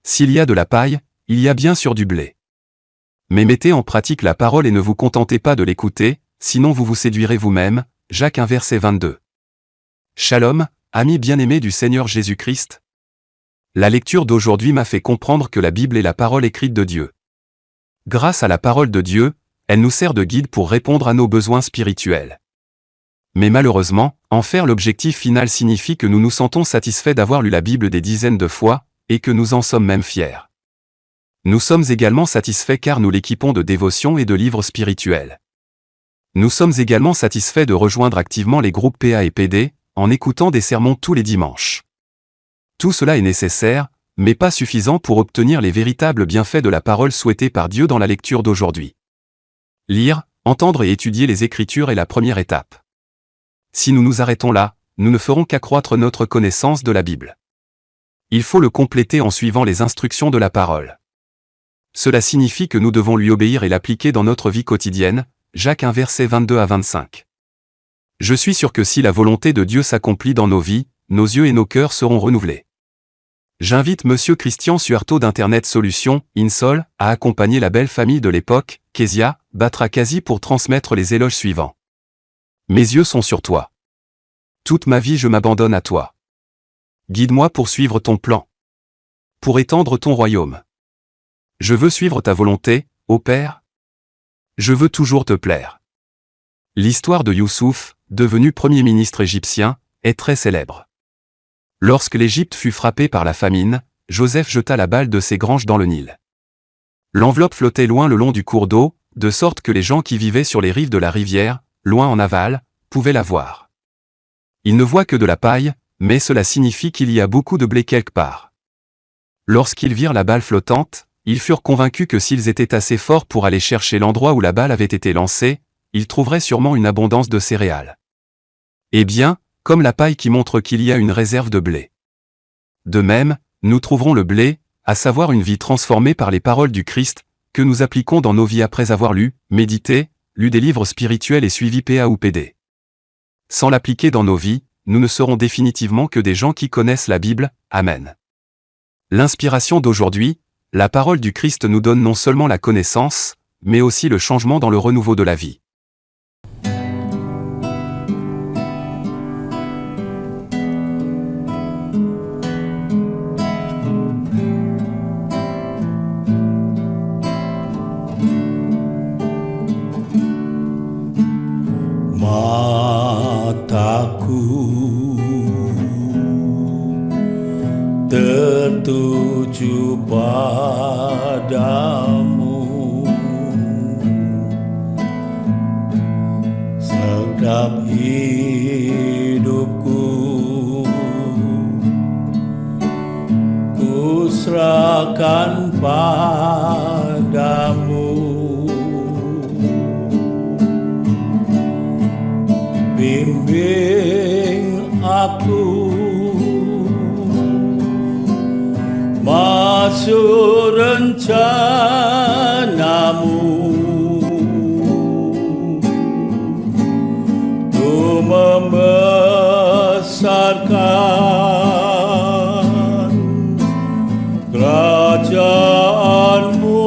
S'il y a de la paille, il y a bien sûr du blé. Mais mettez en pratique la parole et ne vous contentez pas de l'écouter, sinon vous vous séduirez vous-même. Jacques 1 verset 22. Shalom, amis bien-aimés du Seigneur Jésus-Christ. La lecture d'aujourd'hui m'a fait comprendre que la Bible est la parole écrite de Dieu. Grâce à la parole de Dieu, elle nous sert de guide pour répondre à nos besoins spirituels. Mais malheureusement, en faire l'objectif final signifie que nous nous sentons satisfaits d'avoir lu la Bible des dizaines de fois, et que nous en sommes même fiers. Nous sommes également satisfaits car nous l'équipons de dévotions et de livres spirituels. Nous sommes également satisfaits de rejoindre activement les groupes PA et PD, en écoutant des sermons tous les dimanches. Tout cela est nécessaire, mais pas suffisant pour obtenir les véritables bienfaits de la parole souhaitée par Dieu dans la lecture d'aujourd'hui. Lire, entendre et étudier les Écritures est la première étape. Si nous nous arrêtons là, nous ne ferons qu'accroître notre connaissance de la Bible. Il faut le compléter en suivant les instructions de la parole. Cela signifie que nous devons lui obéir et l'appliquer dans notre vie quotidienne, Jacques 1 verset 22 à 25. Je suis sûr que si la volonté de Dieu s'accomplit dans nos vies, nos yeux et nos cœurs seront renouvelés. J'invite Monsieur Christian Suarto d'Internet Solutions, InSol, à accompagner la belle famille de l'époque, Kezia, Batrakasi pour transmettre les éloges suivants. Mes yeux sont sur toi. Toute ma vie je m'abandonne à toi. Guide-moi pour suivre ton plan. Pour étendre ton royaume. Je veux suivre ta volonté, ô Père. Je veux toujours te plaire. L'histoire de Youssouf, devenu premier ministre égyptien, est très célèbre. Lorsque l'Égypte fut frappée par la famine, Joseph jeta la balle de ses granges dans le Nil. L'enveloppe flottait loin le long du cours d'eau, de sorte que les gens qui vivaient sur les rives de la rivière, loin en aval, pouvaient la voir. Ils ne voient que de la paille, mais cela signifie qu'il y a beaucoup de blé quelque part. Lorsqu'ils virent la balle flottante, ils furent convaincus que s'ils étaient assez forts pour aller chercher l'endroit où la balle avait été lancée, ils trouveraient sûrement une abondance de céréales. Eh bien, comme la paille qui montre qu'il y a une réserve de blé. De même, nous trouverons le blé, à savoir une vie transformée par les paroles du Christ, que nous appliquons dans nos vies après avoir lu, médité, lu des livres spirituels et suivi PA ou PD. Sans l'appliquer dans nos vies, nous ne serons définitivement que des gens qui connaissent la Bible. Amen. L'inspiration d'aujourd'hui, la parole du Christ nous donne non seulement la connaissance, mais aussi le changement dans le renouveau de la vie. Mataku tertuju padamu, segenap hidupku ku serahkan padamu. Bimbing aku masuk rencanamu, untuk membesarkan kerajaanmu.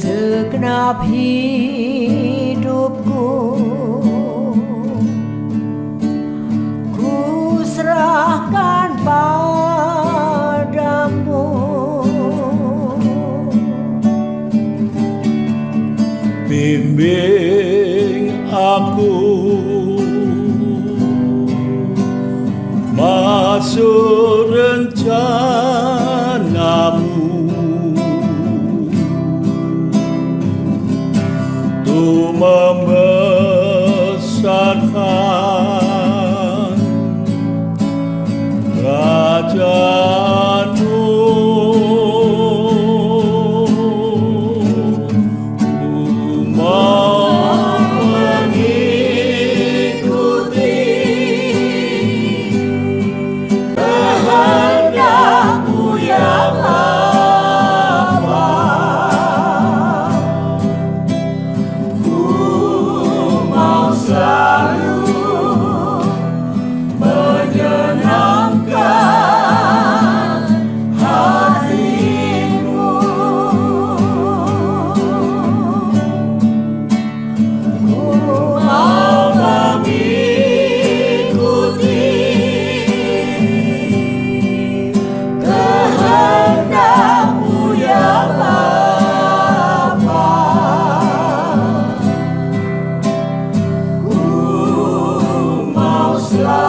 Segenap hidupku ku serahkan padamu. Bimbing aku masuk rencanamu untuk membesarkan kerajaanmu. Selalu